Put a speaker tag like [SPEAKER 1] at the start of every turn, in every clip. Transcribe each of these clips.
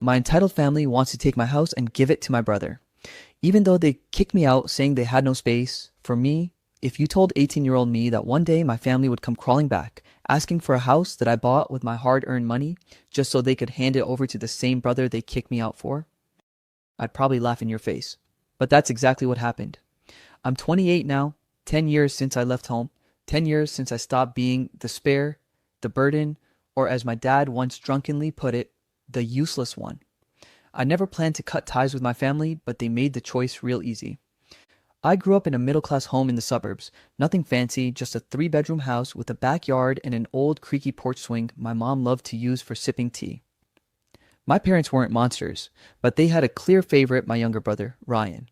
[SPEAKER 1] My entitled family wants to take my house and give it to my brother. Even though they kicked me out saying they had no space, for me, if you told 18-year-old me that one day my family would come crawling back, asking for a house that I bought with my hard-earned money just so they could hand it over to the same brother they kicked me out for, I'd probably laugh in your face. But that's exactly what happened. I'm 28 now, 10 years since I left home, 10 years since I stopped being the spare, the burden, or as my dad once drunkenly put it, the useless one. I never planned to cut ties with my family, but they made the choice real easy. I grew up in a middle-class home in the suburbs. Nothing fancy, just a 3-bedroom house with a backyard and an old creaky porch swing my mom loved to use for sipping tea. My parents weren't monsters, but they had a clear favorite, my younger brother, Ryan.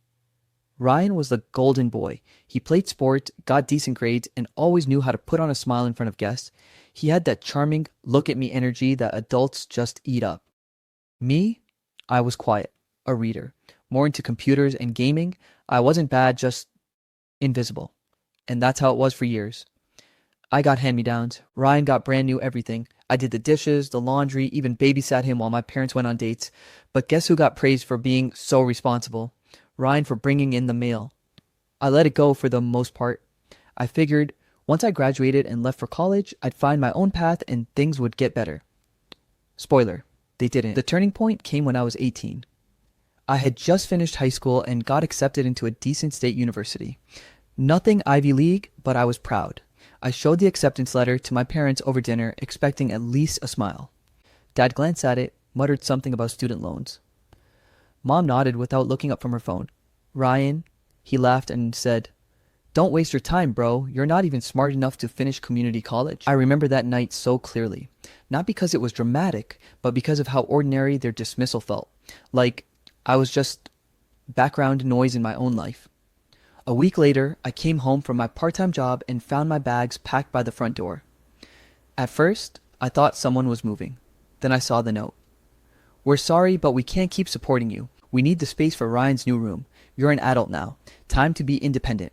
[SPEAKER 1] Ryan was the golden boy. He played sport, got decent grades, and always knew how to put on a smile in front of guests. He had that charming, look-at-me energy that adults just eat up. Me? I was quiet, a reader, more into computers and gaming. I wasn't bad, just invisible. And that's how it was for years. I got hand-me-downs. Ryan got brand new everything. I did the dishes, the laundry, even babysat him while my parents went on dates. But guess who got praised for being so responsible? Ryan for bringing in the mail. I let it go for the most part. I figured once I graduated and left for college, I'd find my own path and things would get better. Spoiler, they didn't. The turning point came when I was 18. I had just finished high school and got accepted into a decent state university. Nothing Ivy League, but I was proud. I showed the acceptance letter to my parents over dinner, expecting at least a smile. Dad glanced at it, muttered something about student loans. Mom nodded without looking up from her phone. Ryan, he laughed and said, "Don't waste your time, bro. You're not even smart enough to finish community college." I remember that night so clearly. Not because it was dramatic, but because of how ordinary their dismissal felt. Like I was just background noise in my own life. A week later, I came home from my part-time job and found my bags packed by the front door. At first, I thought someone was moving. Then I saw the note. "We're sorry, but we can't keep supporting you. We need the space for Ryan's new room. You're an adult now. Time to be independent."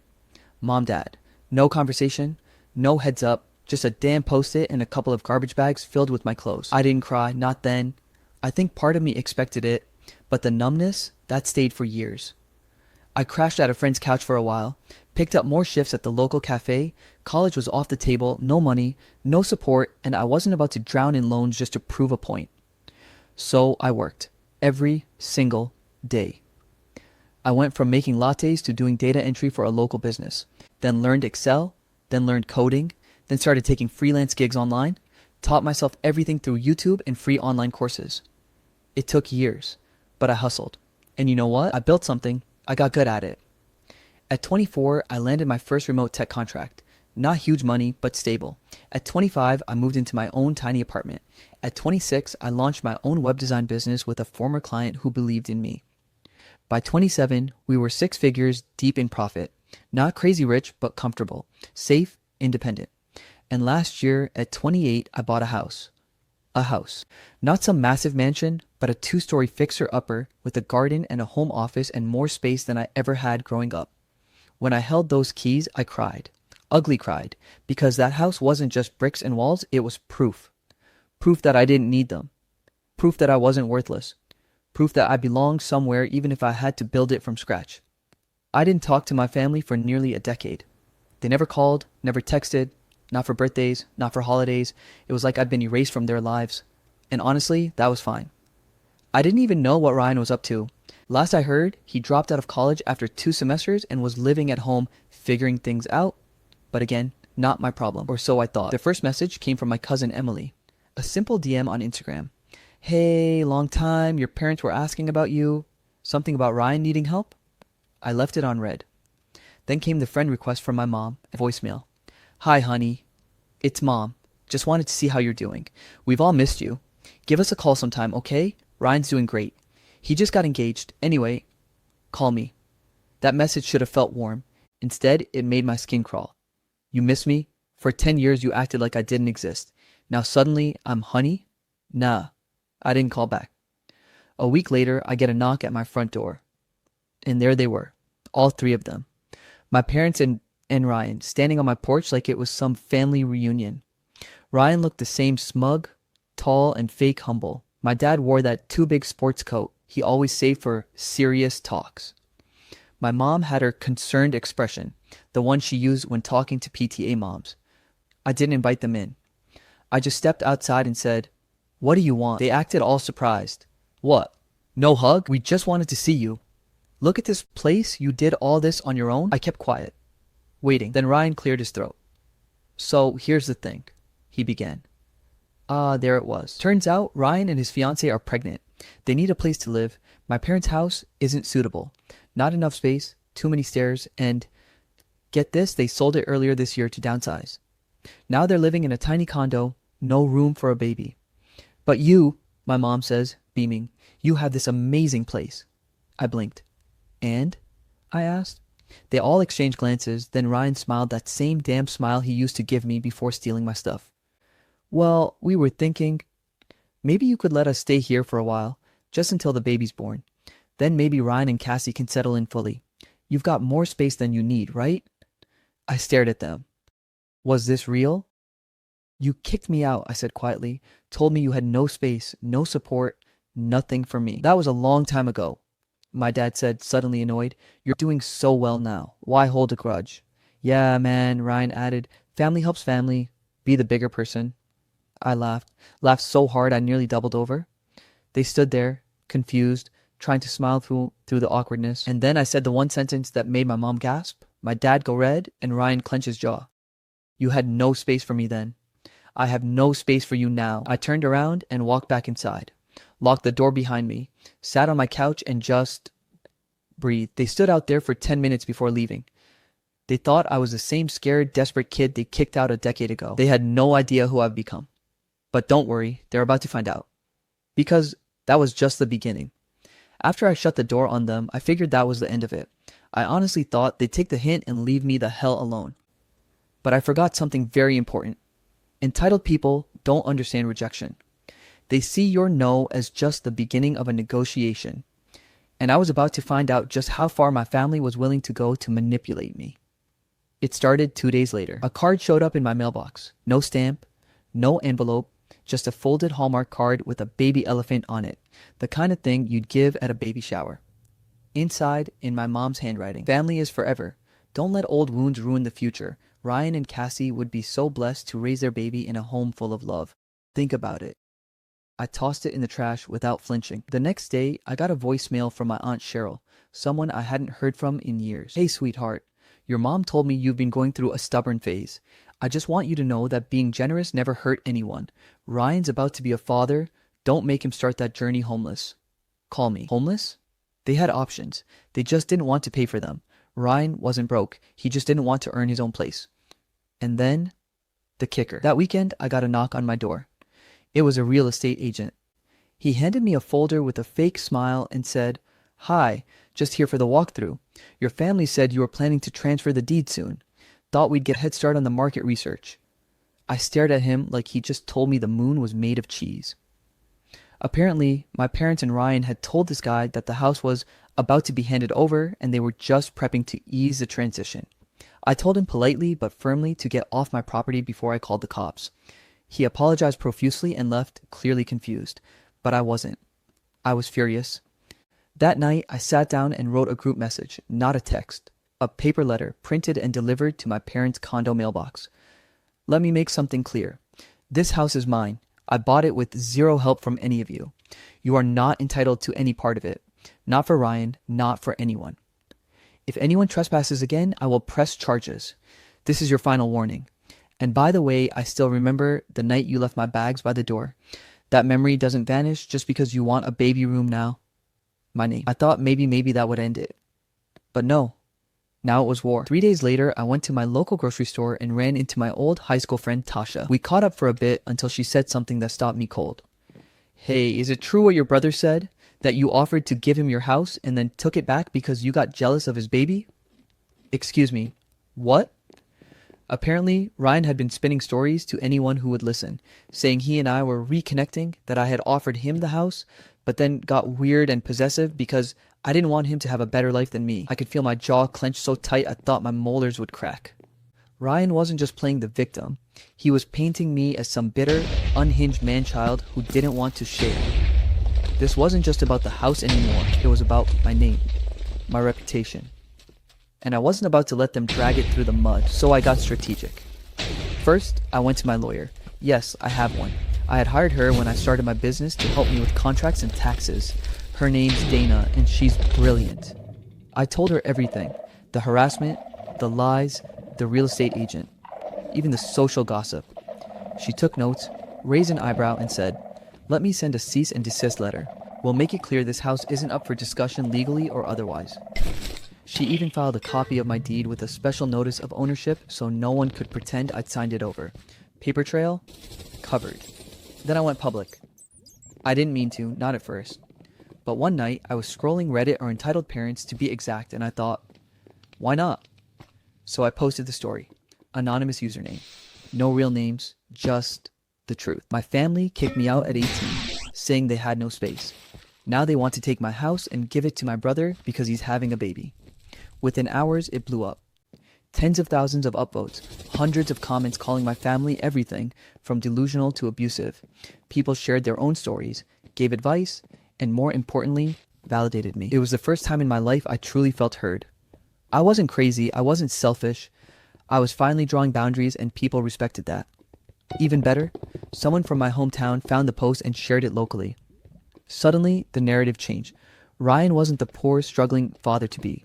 [SPEAKER 1] Mom, Dad. No conversation, no heads up, just a damn post-it and a couple of garbage bags filled with my clothes. I didn't cry, not then. I think part of me expected it, but the numbness, that stayed for years. I crashed at a friend's couch for a while, picked up more shifts at the local cafe. College was off the table, no money, no support, and I wasn't about to drown in loans just to prove a point. So I worked, every single day. I went from making lattes to doing data entry for a local business, then learned Excel, then learned coding, then started taking freelance gigs online, taught myself everything through YouTube and free online courses. It took years, but I hustled. And you know what? I built something. I got good at it. At 24, I landed my first remote tech contract. Not huge money, but stable. At 25, I moved into my own tiny apartment. At 26, I launched my own web design business with a former client who believed in me. By 27, we were 6 figures deep in profit. Not crazy rich, but comfortable, safe, independent. And last year, at 28, I bought a house. A house. Not some massive mansion, but a 2-story fixer-upper with a garden and a home office and more space than I ever had growing up. When I held those keys, I cried. Ugly cried. Because that house wasn't just bricks and walls, it was proof. Proof that I didn't need them. Proof that I wasn't worthless. Proof that I belonged somewhere even if I had to build it from scratch. I didn't talk to my family for nearly a decade. They never called, never texted, not for birthdays, not for holidays. It was like I'd been erased from their lives. And honestly, that was fine. I didn't even know what Ryan was up to. Last I heard, he dropped out of college after 2 semesters and was living at home, figuring things out. But again, not my problem, or so I thought. The first message came from my cousin Emily. A simple DM on Instagram. "Hey, long time, your parents were asking about you. Something about Ryan needing help?" I left it on read. Then came the friend request from my mom, a voicemail. "Hi, honey. It's Mom. Just wanted to see how you're doing. We've all missed you. Give us a call sometime, okay? Ryan's doing great. He just got engaged. Anyway, call me." That message should have felt warm. Instead, it made my skin crawl. "You miss me? For 10 years you acted like I didn't exist. Now suddenly I'm honey? Nah." I didn't call back. A week later, I get a knock at my front door. And there they were, all 3 of them. My parents and Ryan, standing on my porch like it was some family reunion. Ryan looked the same smug, tall, and fake humble. My dad wore that too big sports coat he always saved for serious talks. My mom had her concerned expression, the one she used when talking to PTA moms. I didn't invite them in. I just stepped outside and said, "What do you want?" They acted all surprised. "What? No hug? We just wanted to see you. Look at this place. You did all this on your own?" I kept quiet, waiting. Then Ryan cleared his throat. "So here's the thing," he began. There it was. Turns out Ryan and his fiancée are pregnant. They need a place to live. My parents' house isn't suitable. Not enough space, too many stairs, and get this, they sold it earlier this year to downsize. Now they're living in a tiny condo, no room for a baby. "But you," my mom says, beaming, "you have this amazing place." I blinked. "And?" I asked. They all exchanged glances, then Ryan smiled that same damn smile he used to give me before stealing my stuff. "Well, we were thinking, maybe you could let us stay here for a while, just until the baby's born. Then maybe Ryan and Cassie can settle in fully. You've got more space than you need, right?" I stared at them. Was this real? "You kicked me out," I said quietly, "told me you had no space, no support, nothing for me." "That was a long time ago," my dad said, suddenly annoyed. "You're doing so well now. Why hold a grudge?" "Yeah, man," Ryan added. "Family helps family. Be the bigger person." I laughed so hard I nearly doubled over. They stood there, confused, trying to smile through the awkwardness. And then I said the one sentence that made my mom gasp, my dad go red, and Ryan clench his jaw. "You had no space for me then. I have no space for you now." I turned around and walked back inside, locked the door behind me, sat on my couch and just breathed. They stood out there for 10 minutes before leaving. They thought I was the same scared, desperate kid they kicked out a decade ago. They had no idea who I've become. But don't worry, they're about to find out. Because that was just the beginning. After I shut the door on them, I figured that was the end of it. I honestly thought they'd take the hint and leave me the hell alone. But I forgot something very important. Entitled people don't understand rejection. They see your no as just the beginning of a negotiation. And I was about to find out just how far my family was willing to go to manipulate me. It started 2 days later. A card showed up in my mailbox. No stamp, no envelope, just a folded Hallmark card with a baby elephant on it. The kind of thing you'd give at a baby shower. Inside, in my mom's handwriting, "Family is forever. Don't let old wounds ruin the future. Ryan and Cassie would be so blessed to raise their baby in a home full of love. Think about it." I tossed it in the trash without flinching. The next day, I got a voicemail from my Aunt Cheryl, someone I hadn't heard from in years. "Hey, sweetheart. Your mom told me you've been going through a stubborn phase. I just want you to know that being generous never hurt anyone. Ryan's about to be a father. Don't make him start that journey homeless. Call me." Homeless? They had options. They just didn't want to pay for them. Ryan wasn't broke. He just didn't want to earn his own place. And then, the kicker. That weekend, I got a knock on my door. It was a real estate agent. He handed me a folder with a fake smile and said, "Hi, just here for the walkthrough. Your family said you were planning to transfer the deed soon. Thought we'd get a head start on the market research." I stared at him like he just told me the moon was made of cheese. Apparently, my parents and Ryan had told this guy that the house was about to be handed over and they were just prepping to ease the transition. I told him politely but firmly to get off my property before I called the cops. He apologized profusely and left, clearly confused. But I wasn't. I was furious. That night, I sat down and wrote a group message, not a text. A paper letter, printed and delivered to my parents' condo mailbox. "Let me make something clear. This house is mine. I bought it with zero help from any of you. You are not entitled to any part of it. Not for Ryan, not for anyone. If anyone trespasses again, I will press charges. This is your final warning. And by the way, I still remember the night you left my bags by the door. That memory doesn't vanish just because you want a baby room now." My name. I thought maybe that would end it. But no. Now it was war. 3 days later, I went to my local grocery store and ran into my old high school friend Tasha. We caught up for a bit until she said something that stopped me cold. "Hey, is it true what your brother said? That you offered to give him your house and then took it back because you got jealous of his baby?" "Excuse me. What?" Apparently, Ryan had been spinning stories to anyone who would listen, saying he and I were reconnecting, that I had offered him the house, but then got weird and possessive because I didn't want him to have a better life than me. I could feel my jaw clenched so tight I thought my molars would crack. Ryan wasn't just playing the victim. He was painting me as some bitter, unhinged man-child who didn't want to share. This wasn't just about the house anymore. It was about my name, my reputation. And I wasn't about to let them drag it through the mud, so I got strategic. First, I went to my lawyer. Yes, I have one. I had hired her when I started my business to help me with contracts and taxes. Her name's Dana, and she's brilliant. I told her everything. The harassment, the lies, the real estate agent, even the social gossip. She took notes, raised an eyebrow, and said, "Let me send a cease and desist letter. We'll make it clear this house isn't up for discussion legally or otherwise." She even filed a copy of my deed with a special notice of ownership so no one could pretend I'd signed it over. Paper trail? Covered. Then I went public. I didn't mean to, not at first. But one night, I was scrolling Reddit, or Entitled Parents to be exact, and I thought, why not? So I posted the story. Anonymous username. No real names, just the truth. My family kicked me out at 18, saying they had no space. Now they want to take my house and give it to my brother because he's having a baby. Within hours, it blew up. Tens of thousands of upvotes, hundreds of comments calling my family everything from delusional to abusive. People shared their own stories, gave advice, and more importantly, validated me. It was the first time in my life I truly felt heard. I wasn't crazy, I wasn't selfish. I was finally drawing boundaries, and people respected that. Even better, someone from my hometown found the post and shared it locally. Suddenly, the narrative changed. Ryan wasn't the poor, struggling father-to-be.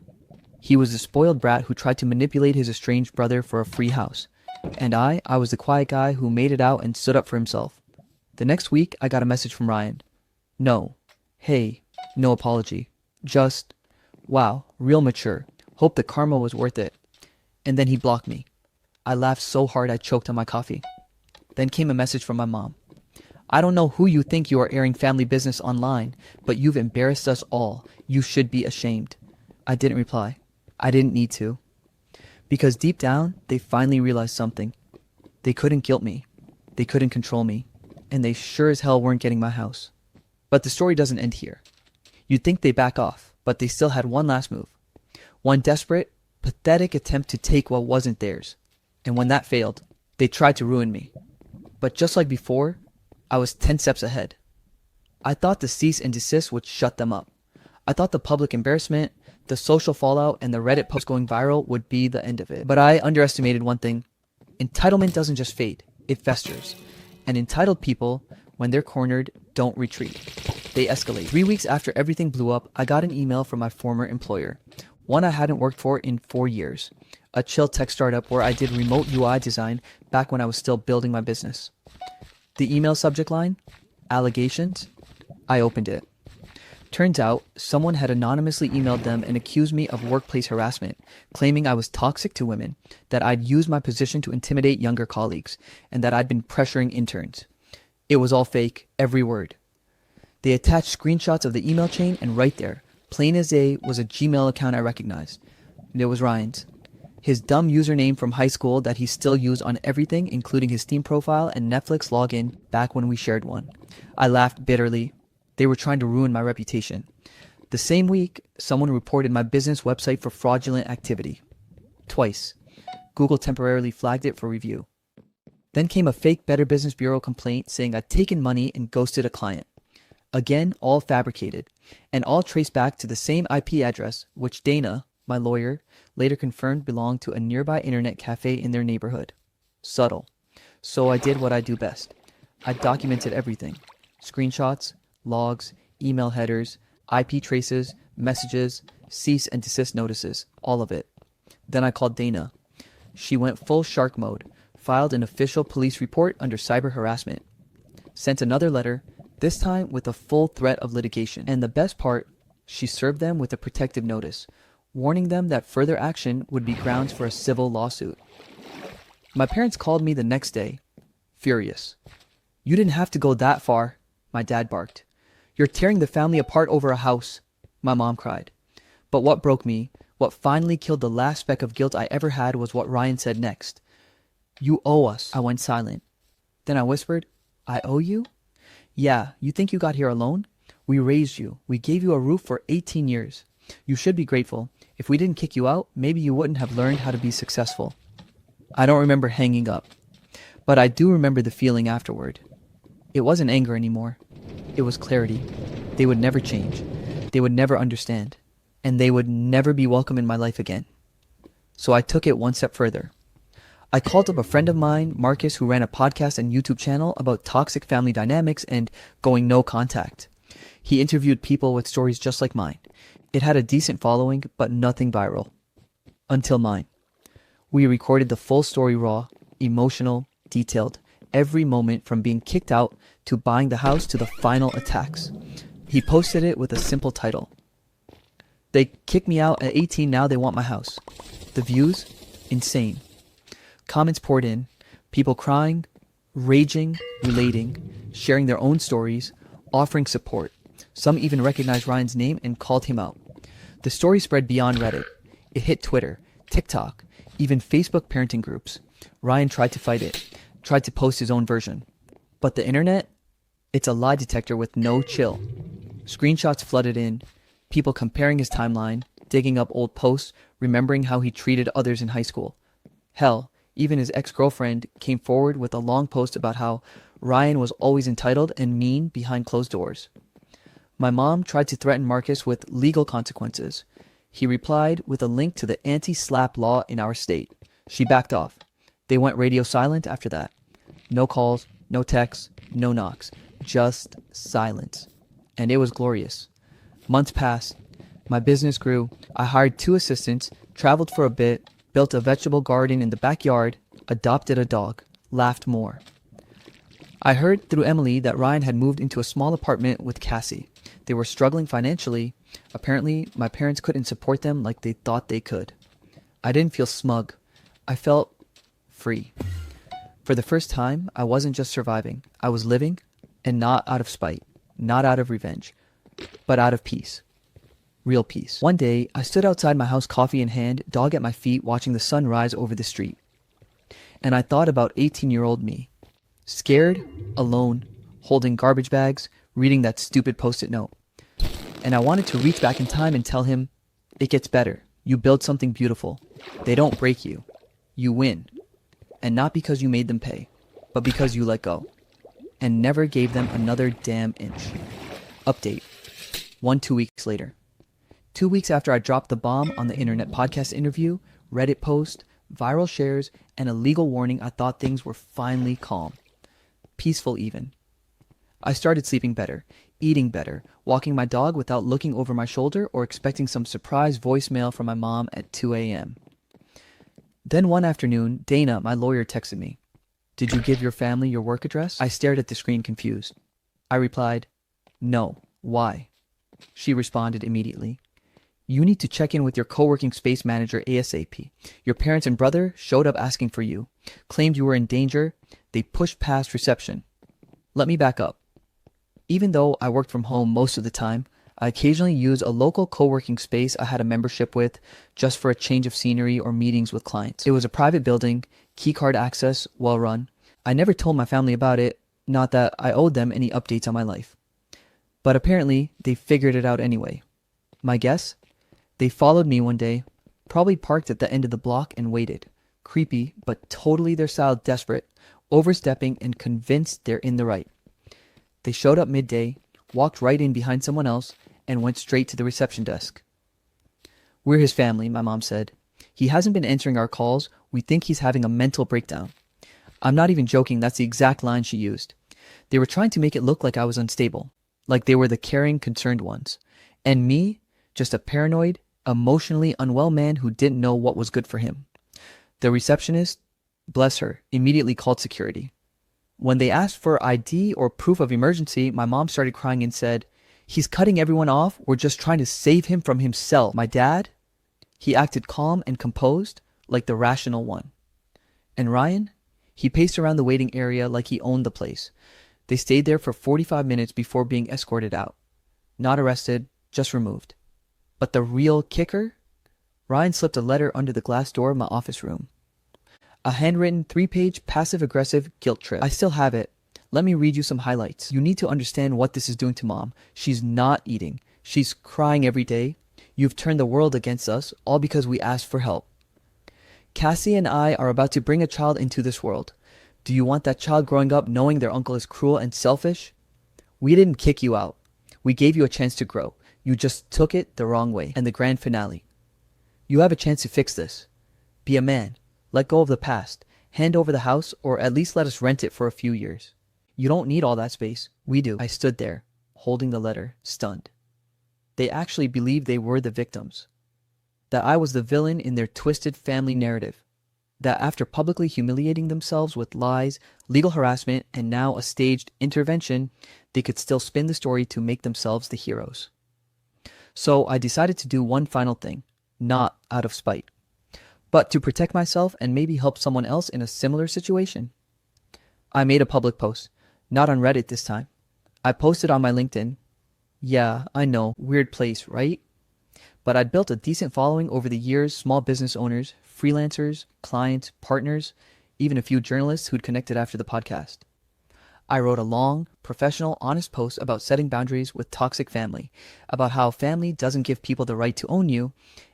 [SPEAKER 1] He was the spoiled brat who tried to manipulate his estranged brother for a free house. And I was the quiet guy who made it out and stood up for himself. The next week, I got a message from Ryan. No. Hey. No apology. Just, wow, real mature. Hope the karma was worth it. And then he blocked me. I laughed so hard I choked on my coffee. Then came a message from my mom. I don't know who you think you are airing family business online, but you've embarrassed us all. You should be ashamed. I didn't reply. I didn't need to. Because deep down, they finally realized something. They couldn't guilt me. They couldn't control me. And they sure as hell weren't getting my house. But the story doesn't end here. You'd think they back off, but they still had one last move. One desperate, pathetic attempt to take what wasn't theirs. And when that failed, they tried to ruin me. But just like before, I was 10 steps ahead. I thought the cease and desist would shut them up. I thought the public embarrassment, the social fallout, and the Reddit post going viral would be the end of it. But I underestimated one thing. Entitlement doesn't just fade, it festers. And entitled people, when they're cornered, don't retreat. They escalate. 3 weeks after everything blew up, I got an email from my former employer. One I hadn't worked for in 4 years. A chill tech startup where I did remote UI design back when I was still building my business. The email subject line? Allegations? I opened it. Turns out, someone had anonymously emailed them and accused me of workplace harassment, claiming I was toxic to women, that I'd used my position to intimidate younger colleagues, and that I'd been pressuring interns. It was all fake, every word. They attached screenshots of the email chain, and right there, plain as day, was a Gmail account I recognized. And it was Ryan's. His dumb username from high school that he still used on everything, including his Steam profile and Netflix login back when we shared one. I laughed bitterly. They were trying to ruin my reputation. The same week, someone reported my business website for fraudulent activity. Twice. Google temporarily flagged it for review. Then came a fake Better Business Bureau complaint saying I'd taken money and ghosted a client. Again, all fabricated, and all traced back to the same IP address, which Dana, my lawyer, later confirmed belonged to a nearby internet cafe in their neighborhood. Subtle. So I did what I do best. I documented everything. Screenshots, logs, email headers, IP traces, messages, cease and desist notices, all of it. Then I called Dana. She went full shark mode, filed an official police report under cyber harassment, sent another letter, this time with a full threat of litigation. And the best part, she served them with a protective notice, warning them that further action would be grounds for a civil lawsuit. My parents called me the next day, furious. You didn't have to go that far, my dad barked. You're tearing the family apart over a house, my mom cried. But what broke me, what finally killed the last speck of guilt I ever had, was what Ryan said next. You owe us. I went silent. Then I whispered, I owe you? Yeah, you think you got here alone? We raised you. We gave you a roof for 18 years. You should be grateful. If we didn't kick you out, maybe you wouldn't have learned how to be successful. I don't remember hanging up, but I do remember the feeling afterward. It wasn't anger anymore. It was clarity. They would never change. They would never understand. And they would never be welcome in my life again. So I took it one step further. I called up a friend of mine, Marcus, who ran a podcast and YouTube channel about toxic family dynamics and going no contact. He interviewed people with stories just like mine. It had a decent following, but nothing viral. Until mine. We recorded the full story raw, emotional, detailed, every moment from being kicked out to buying the house to the final attacks. He posted it with a simple title. They kicked me out at 18, now they want my house. The views? Insane. Comments poured in, people crying, raging, relating, sharing their own stories, offering support. Some even recognized Ryan's name and called him out. The story spread beyond Reddit. It hit Twitter, TikTok, even Facebook parenting groups. Ryan tried to fight it, tried to post his own version. But the internet? It's a lie detector with no chill. Screenshots flooded in, people comparing his timeline, digging up old posts, remembering how he treated others in high school. Hell, even his ex-girlfriend came forward with a long post about how Ryan was always entitled and mean behind closed doors. My mom tried to threaten Marcus with legal consequences. He replied with a link to the anti-slap law in our state. She backed off. They went radio silent after that. No calls, no texts, no knocks. Just silence. And it was glorious. Months passed. My business grew. I hired 2 assistants, traveled for a bit, built a vegetable garden in the backyard, adopted a dog, laughed more. I heard through Emily that Ryan had moved into a small apartment with Cassie. They were struggling financially. Apparently, my parents couldn't support them like they thought they could. I didn't feel smug. I felt free. For the first time, I wasn't just surviving. I was living, and not out of spite, not out of revenge, but out of peace. Real peace. One day, I stood outside my house, coffee in hand, dog at my feet, watching the sun rise over the street. And I thought about 18-year-old me. Scared, alone, holding garbage bags, reading that stupid post-it note. And I wanted to reach back in time and tell him, it gets better. You build something beautiful. They don't break you. You win. And not because you made them pay, but because you let go. And never gave them another damn inch. Update. 2 weeks later. 2 weeks after I dropped the bomb on the internet podcast interview, Reddit post, viral shares, and a legal warning, I thought things were finally calm. Peaceful even. I started sleeping better, eating better, walking my dog without looking over my shoulder or expecting some surprise voicemail from my mom at 2 a.m. Then one afternoon, Dana, my lawyer, texted me. Did you give your family your work address? I stared at the screen confused. I replied, no. Why? She responded immediately. You need to check in with your co-working space manager ASAP. Your parents and brother showed up asking for you, claimed you were in danger. They pushed past reception. Let me back up. Even though I worked from home most of the time, I occasionally used a local co-working space I had a membership with just for a change of scenery or meetings with clients. It was a private building, keycard access, well run. I never told my family about it, not that I owed them any updates on my life. But apparently, they figured it out anyway. My guess? They followed me one day, probably parked at the end of the block and waited. Creepy, but totally their style desperate, overstepping and convinced they're in the right. They showed up midday, walked right in behind someone else, and went straight to the reception desk. We're his family, my mom said. He hasn't been answering our calls. We think he's having a mental breakdown. I'm not even joking, that's the exact line she used. They were trying to make it look like I was unstable, like they were the caring, concerned ones. And me, just a paranoid, emotionally unwell man who didn't know what was good for him. The receptionist, bless her, immediately called security. When they asked for ID or proof of emergency, my mom started crying and said, he's cutting everyone off. We're just trying to save him from himself. My dad, he acted calm and composed, like the rational one. And Ryan, he paced around the waiting area like he owned the place. They stayed there for 45 minutes before being escorted out. Not arrested, just removed. But the real kicker? Ryan slipped a letter under the glass door of my office room. A handwritten 3-page passive-aggressive guilt trip. I still have it. Let me read you some highlights. You need to understand what this is doing to Mom. She's not eating. She's crying every day. You've turned the world against us, all because we asked for help. Cassie and I are about to bring a child into this world. Do you want that child growing up knowing their uncle is cruel and selfish? We didn't kick you out. We gave you a chance to grow. You just took it the wrong way. And the grand finale. You have a chance to fix this. Be a man. Let go of the past. Hand over the house, or at least let us rent it for a few years. You don't need all that space. We do. I stood there, holding the letter, stunned. They actually believed they were the victims. That I was the villain in their twisted family narrative. That after publicly humiliating themselves with lies, legal harassment, and now a staged intervention, they could still spin the story to make themselves the heroes. So I decided to do one final thing, not out of spite, but to protect myself and maybe help someone else in a similar situation. I made a public post, not on Reddit this time. I posted on my LinkedIn. Yeah, I know, weird place, right? But I'd built a decent following over the years, small business owners, freelancers, clients, partners, even a few journalists who'd connected after the podcast. I wrote a long, professional, honest post about setting boundaries with toxic family, about how family doesn't give people the right to own you,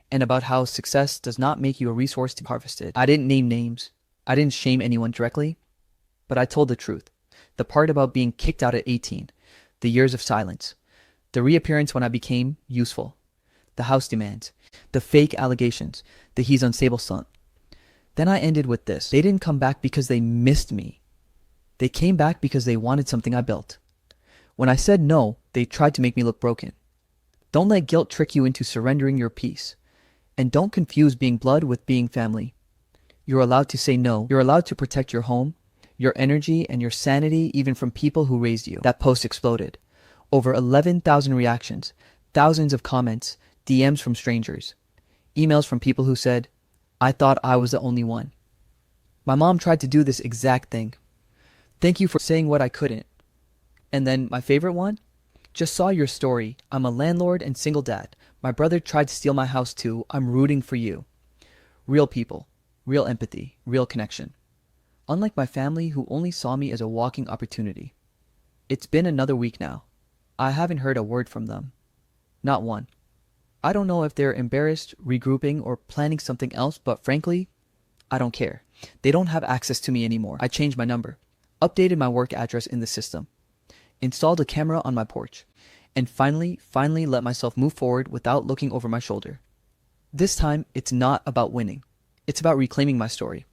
[SPEAKER 1] and about how success does not make you a resource to be harvested. I didn't name names. I didn't shame anyone directly, but I told the truth. The part about being kicked out at 18, the years of silence, the reappearance when I became useful, the house demands, the fake allegations, the he's unstable son. Then I ended with this. They didn't come back because they missed me. They came back because they wanted something I built. When I said no, they tried to make me look broken. Don't let guilt trick you into surrendering your peace. And don't confuse being blood with being family. You're allowed to say no. You're allowed to protect your home, your energy, and your sanity even from people who raised you. That post exploded. Over 11,000 reactions, thousands of comments, DMs from strangers, emails from people who said, I thought I was the only one. My mom tried to do this exact thing. Thank you for saying what I couldn't. And then my favorite one? Just saw your story. I'm a landlord and single dad. My brother tried to steal my house too. I'm rooting for you. Real people, real empathy, real connection. Unlike my family who only saw me as a walking opportunity. It's been another week now. I haven't heard a word from them. Not one. I don't know if they're embarrassed, regrouping, or planning something else, but frankly, I don't care. They don't have access to me anymore. I changed my number, updated my work address in the system, installed a camera on my porch, and finally let myself move forward without looking over my shoulder. This time, it's not about winning. It's about reclaiming my story.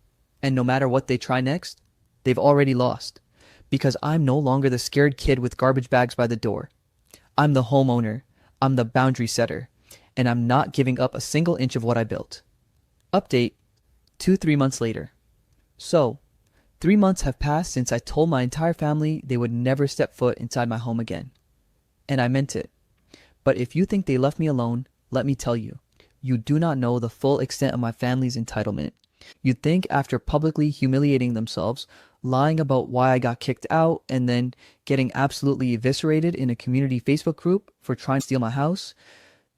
[SPEAKER 1] And no matter what they try next, they've already lost. Because I'm no longer the scared kid with garbage bags by the door. I'm the homeowner. I'm the boundary setter. And I'm not giving up a single inch of what I built. Update, 3 months later. So, 3 months have passed since I told my entire family they would never step foot inside my home again. And I meant it. But if you think they left me alone, let me tell you, you do not know the full extent of my family's entitlement. You'd think after publicly humiliating themselves, lying about why I got kicked out, and then getting absolutely eviscerated in a community Facebook group for trying to steal my house,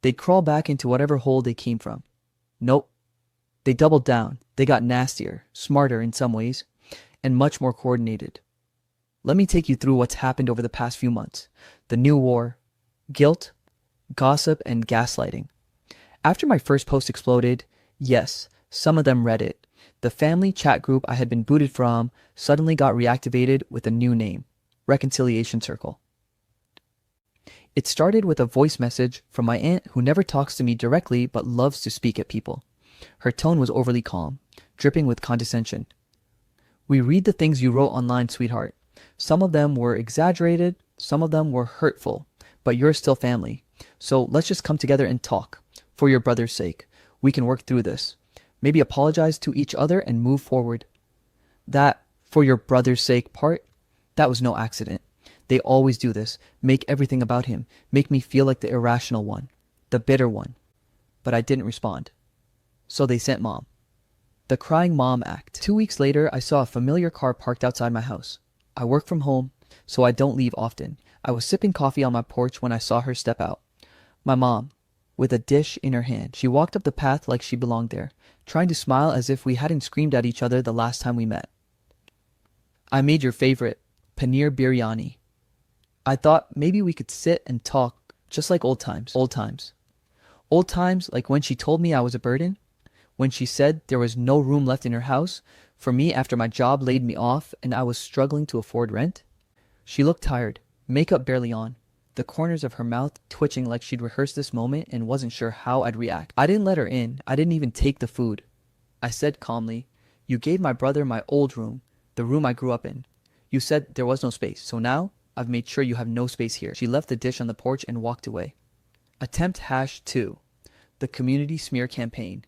[SPEAKER 1] they'd crawl back into whatever hole they came from. Nope. They doubled down. They got nastier, smarter in some ways, and much more coordinated. Let me take you through what's happened over the past few months. The new war, guilt, gossip, and gaslighting. After my first post exploded, yes, some of them read it. The family chat group I had been booted from suddenly got reactivated with a new name, Reconciliation Circle. It started with a voice message from my aunt who never talks to me directly but loves to speak at people. Her tone was overly calm, dripping with condescension. We read the things you wrote online, sweetheart. Some of them were exaggerated, some of them were hurtful, but you're still family. So let's just come together and talk. For your brother's sake, we can work through this. Maybe apologize to each other and move forward. That, for your brother's sake part, that was no accident. They always do this, make everything about him, make me feel like the irrational one, the bitter one. But I didn't respond. So they sent Mom. The Crying Mom Act. 2 weeks later, I saw a familiar car parked outside my house. I work from home, so I don't leave often. I was sipping coffee on my porch when I saw her step out. My mom, with a dish in her hand. She walked up the path like she belonged there, trying to smile as if we hadn't screamed at each other the last time we met. I made your favorite, paneer biryani. I thought maybe we could sit and talk just like old times. Old times. Old times like when she told me I was a burden, when she said there was no room left in her house for me after my job laid me off and I was struggling to afford rent. She looked tired, makeup barely on, the corners of her mouth twitching like she'd rehearsed this moment and wasn't sure how I'd react. I didn't let her in. I didn't even take the food. I said calmly, "You gave my brother my old room, the room I grew up in. You said there was no space, so now I've made sure you have no space here." She left the dish on the porch and walked away. Attempt #2. The community smear campaign.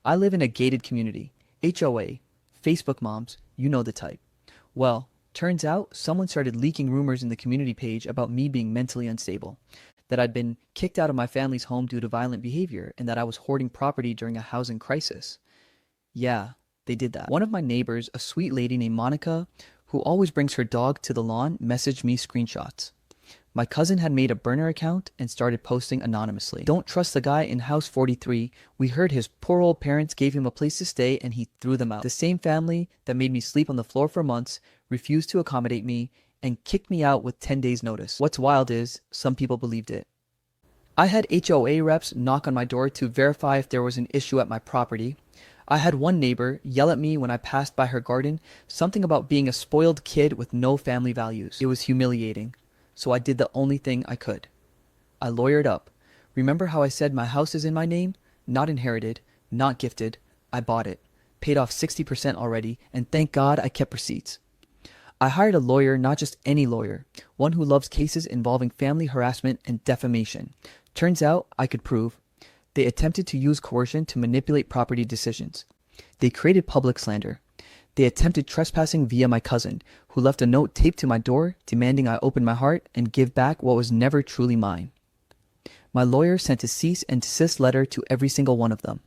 [SPEAKER 1] I live in a gated community. HOA. Facebook moms. You know the type. Well, turns out someone started leaking rumors in the community page about me being mentally unstable, that I'd been kicked out of my family's home due to violent behavior, and that I was hoarding property during a housing crisis. Yeah, they did that. One of my neighbors, a sweet lady named Monica, who always brings her dog to the lawn, messaged me screenshots. My cousin had made a burner account and started posting anonymously. "Don't trust the guy in house 43. We heard his poor old parents gave him a place to stay and he threw them out. The same family that made me sleep on the floor for months refused to accommodate me and kicked me out with 10 days notice." What's wild is, some people believed it. I had HOA reps knock on my door to verify if there was an issue at my property. I had one neighbor yell at me when I passed by her garden, something about being a spoiled kid with no family values. It was humiliating. So I did the only thing I could. I lawyered up. Remember how I said my house is in my name? Not inherited, not gifted. I bought it, paid off 60% already, and thank God I kept receipts. I hired a lawyer, not just any lawyer, one who loves cases involving family harassment and defamation. Turns out I could prove. They attempted to use coercion to manipulate property decisions. They created public slander. They attempted trespassing via my cousin, who left a note taped to my door demanding I open my heart and give back what was never truly mine. My lawyer sent a cease and desist letter to every single one of them,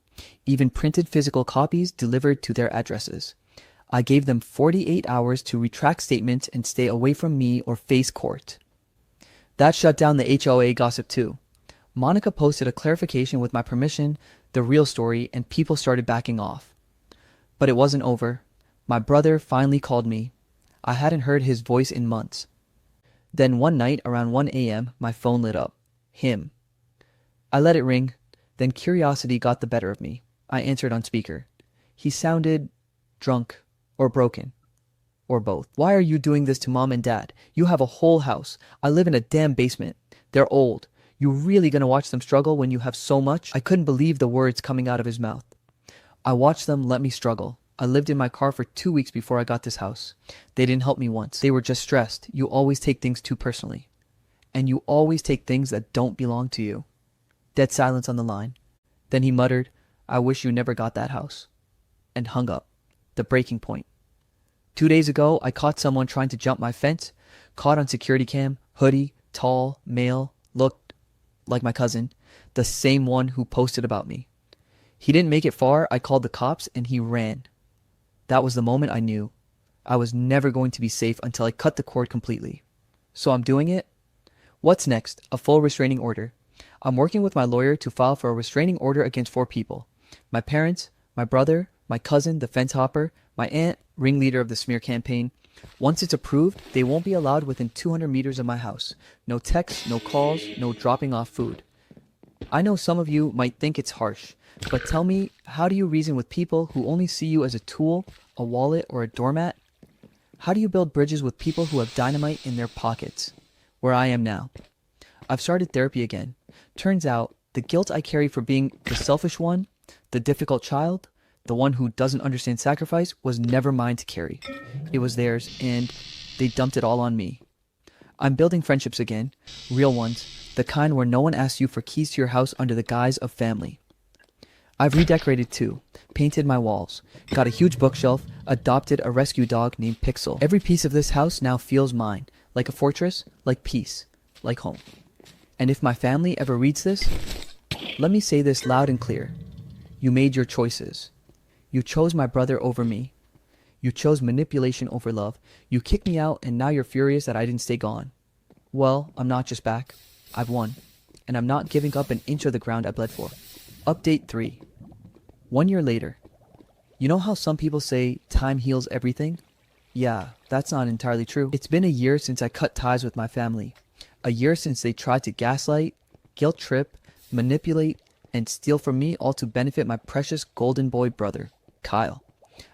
[SPEAKER 1] even printed physical copies delivered to their addresses. I gave them 48 hours to retract statements and stay away from me or face court. That shut down the HOA gossip too. Monica posted a clarification with my permission, the real story, and people started backing off. But it wasn't over. My brother finally called me. I hadn't heard his voice in months. Then one night around 1 a.m., my phone lit up. Him. I let it ring. Then curiosity got the better of me. I answered on speaker. He sounded drunk or broken or both. "Why are you doing this to mom and dad? You have a whole house. I live in a damn basement. They're old. You really gonna watch them struggle when you have so much?" I couldn't believe the words coming out of his mouth. I watched them let me struggle. I lived in my car for 2 weeks before I got this house. They didn't help me once. They were just stressed. You always take things too personally. And you always take things that don't belong to you. Dead silence on the line. Then he muttered, "I wish you never got that house." And hung up. The breaking point. 2 days ago, I caught someone trying to jump my fence. Caught on security cam, hoodie, tall, male, looked like my cousin. The same one who posted about me. He didn't make it far. I called the cops and he ran. That was the moment I knew I was never going to be safe until I cut the cord completely. So I'm doing it. What's next? A full restraining order. I'm working with my lawyer to file for a restraining order against 4 people. My parents, my brother, my cousin, the fence hopper, my aunt, ringleader of the smear campaign. Once it's approved, they won't be allowed within 200 meters of my house. No texts, no calls, no dropping off food. I know some of you might think it's harsh, but tell me, how do you reason with people who only see you as a tool, a wallet, or a doormat? How do you build bridges with people who have dynamite in their pockets? Where I am now. I've started therapy again. Turns out, the guilt I carry for being the selfish one, the difficult child, the one who doesn't understand sacrifice, was never mine to carry. It was theirs, and they dumped it all on me. I'm building friendships again, real ones, the kind where no one asks you for keys to your house under the guise of family. I've redecorated too, painted my walls, got a huge bookshelf, adopted a rescue dog named Pixel. Every piece of this house now feels mine, like a fortress, like peace, like home. And if my family ever reads this, let me say this loud and clear. You made your choices. You chose my brother over me. You chose manipulation over love. You kicked me out and now you're furious that I didn't stay gone. Well, I'm not just back. I've won. And I'm not giving up an inch of the ground I bled for. Update 3. 1 year later. You know how some people say time heals everything? Yeah, that's not entirely true. It's been a year since I cut ties with my family. A year since they tried to gaslight, guilt trip, manipulate, and steal from me, all to benefit my precious golden boy brother, Kyle.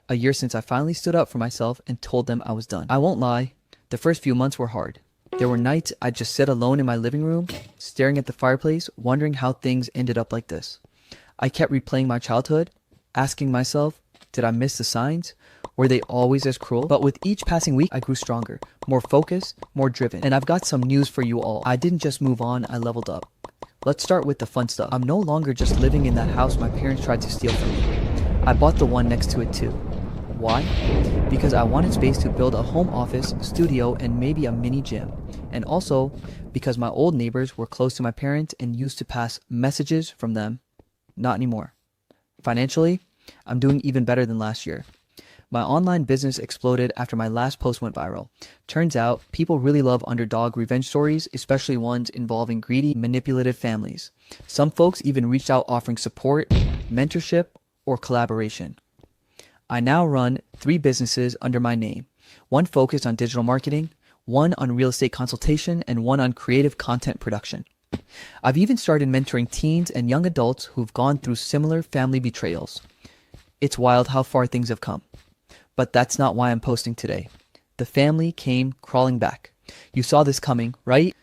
[SPEAKER 1] A year since I finally stood up for myself and told them I was done. I won't lie, the first few months were hard. There were nights I'd just sit alone in my living room, staring at the fireplace, wondering how things ended up like this. I kept replaying my childhood, asking myself, did I miss the signs? Were they always as cruel? But with each passing week, I grew stronger, more focused, more driven. And I've got some news for you all. I didn't just move on, I leveled up. Let's start with the fun stuff. I'm no longer just living in that house my parents tried to steal from me. I bought the one next to it too. Why? Because I wanted space to build a home office, studio, and maybe a mini gym. And also because my old neighbors were close to my parents and used to pass messages from them. Not anymore. Financially, I'm doing even better than last year. My online business exploded after my last post went viral. Turns out, people really love underdog revenge stories, especially ones involving greedy, manipulative families. Some folks even reached out offering support, mentorship, or collaboration. I now run 3 businesses under my name. One focused on digital marketing, one on real estate consultation, and one on creative content production. I've even started mentoring teens and young adults who've gone through similar family betrayals. It's wild how far things have come. But that's not why I'm posting today. The family came crawling back. You saw this coming, right?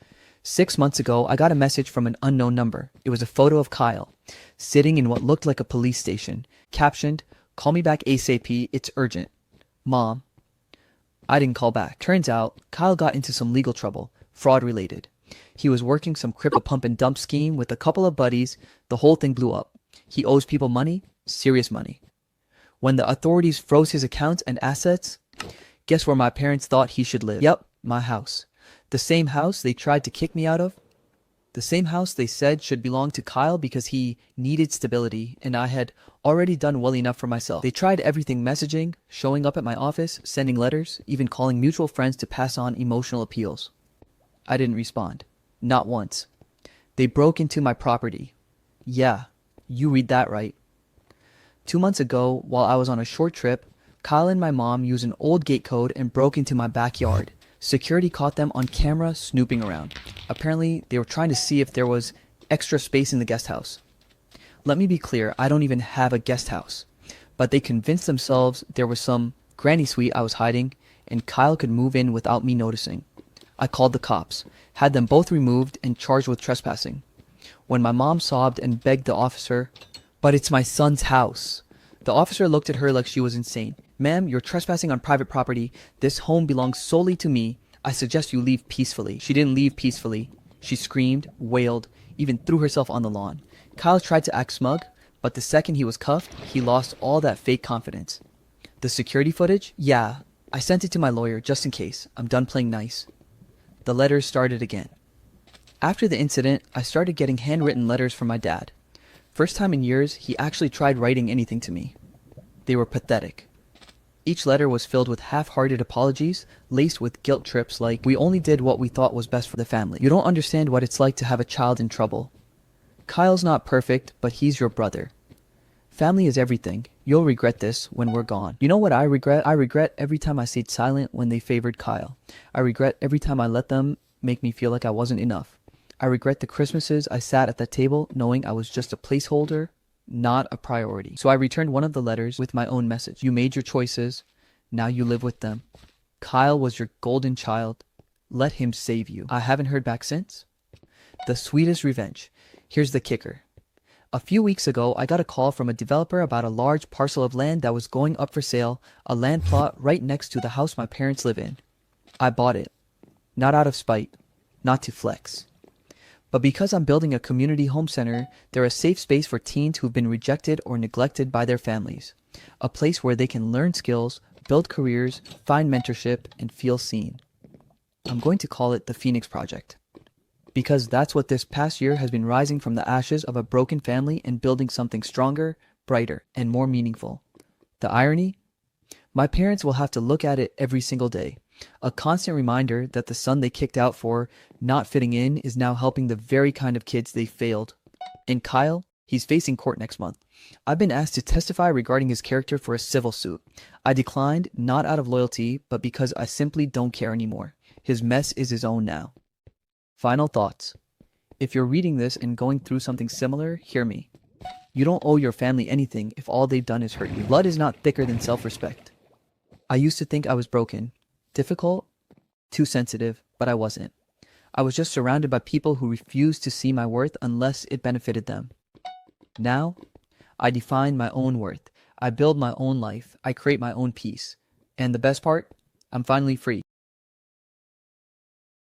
[SPEAKER 1] 6 months ago, I got a message from an unknown number. It was a photo of Kyle, sitting in what looked like a police station, captioned, "Call me back ASAP, it's urgent. Mom." I didn't call back. Turns out, Kyle got into some legal trouble, fraud related. He was working some crypto pump and dump scheme with a couple of buddies. The whole thing blew up. He owes people money, serious money. When the authorities froze his accounts and assets, guess where my parents thought he should live? Yep, my house. The same house they tried to kick me out of. The same house they said should belong to Kyle because he needed stability and I had already done well enough for myself. They tried everything: messaging, showing up at my office, sending letters, even calling mutual friends to pass on emotional appeals. I didn't respond. Not once. They broke into my property. Yeah, you read that right. 2 months ago, while I was on a short trip, Kyle and my mom used an old gate code and broke into my backyard. Security caught them on camera snooping around. Apparently, they were trying to see if there was extra space in the guest house. Let me be clear, I don't even have a guest house. But they convinced themselves there was some granny suite I was hiding and Kyle could move in without me noticing. I called the cops, had them both removed and charged with trespassing. When my mom sobbed and begged the officer, "But it's my son's house." The officer looked at her like she was insane. "Ma'am, you're trespassing on private property. This home belongs solely to me. I suggest you leave peacefully." She didn't leave peacefully. She screamed, wailed, even threw herself on the lawn. Kyle tried to act smug, but the second he was cuffed, he lost all that fake confidence. The security footage? Yeah, I sent it to my lawyer just in case. I'm done playing nice. The letters started again. After the incident, I started getting handwritten letters from my dad. First time in years, he actually tried writing anything to me. They were pathetic. Each letter was filled with half-hearted apologies, laced with guilt trips like, "We only did what we thought was best for the family. You don't understand what it's like to have a child in trouble. Kyle's not perfect, but he's your brother. Family is everything. You'll regret this when we're gone." You know what I regret? I regret every time I stayed silent when they favored Kyle. I regret every time I let them make me feel like I wasn't enough. I regret the Christmases I sat at that table knowing I was just a placeholder, not a priority. So I returned one of the letters with my own message. "You made your choices. Now you live with them. Kyle was your golden child. Let him save you." I haven't heard back since. The sweetest revenge. Here's the kicker. A few weeks ago, I got a call from a developer about a large parcel of land that was going up for sale, a land plot right next to the house my parents live in. I bought it. Not out of spite. Not to flex. But because I'm building a community home center, they're a safe space for teens who've been rejected or neglected by their families. A place where they can learn skills, build careers, find mentorship, and feel seen. I'm going to call it the Phoenix Project. Because that's what this past year has been, rising from the ashes of a broken family and building something stronger, brighter, and more meaningful. The irony? My parents will have to look at it every single day. A constant reminder that the son they kicked out for not fitting in is now helping the very kind of kids they failed. And Kyle, he's facing court next month. I've been asked to testify regarding his character for a civil suit. I declined, not out of loyalty, but because I simply don't care anymore. His mess is his own now. Final thoughts. If you're reading this and going through something similar, hear me. You don't owe your family anything if all they've done is hurt you. Blood is not thicker than self-respect. I used to think I was broken, difficult, too sensitive, but I wasn't. I was just surrounded by people who refused to see my worth unless it benefited them. Now, I define my own worth. I build my own life. I create my own peace. And the best part? I'm finally free.